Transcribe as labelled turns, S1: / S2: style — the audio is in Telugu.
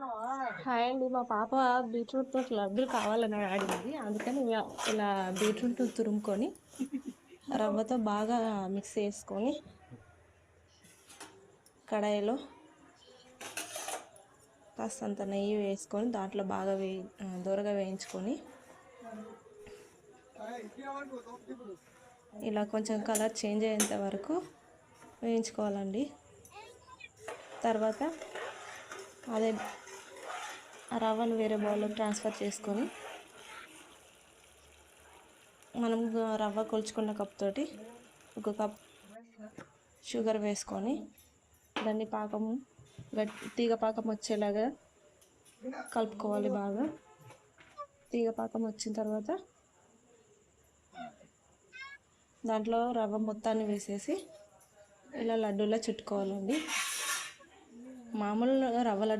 S1: హాయ్ అండి, మా పాప బీట్రూట్ తోటి లడ్డూలు కావాలని అడిగింది. అందుకని ఇలా బీట్రూట్ తురుముకొని రవ్వతో బాగా మిక్స్ చేసుకొని కడాయిలో కాస్తంత నెయ్యి వేసుకొని దాంట్లో బాగా దూరగా వేయించుకొని ఇలా కొంచెం కలర్ చేంజ్ అయ్యేంత వరకు వేయించుకోవాలండి. తర్వాత అదే రవ్వను వేరే బౌల్లో ట్రాన్స్ఫర్ చేసుకొని మనం రవ్వ కొలుచుకున్న కప్ తోటి ఒక కప్ షుగర్ వేసుకొని దాన్ని తీగ పాకం వచ్చేలాగా కలుపుకోవాలి. బాగా తీగ పాకం వచ్చిన తర్వాత దాంట్లో రవ్వ మొత్తాన్ని వేసేసి ఇలా లడ్డూలా చుట్టుకోవాలండి. మామూలు రవ్వ లడ్డు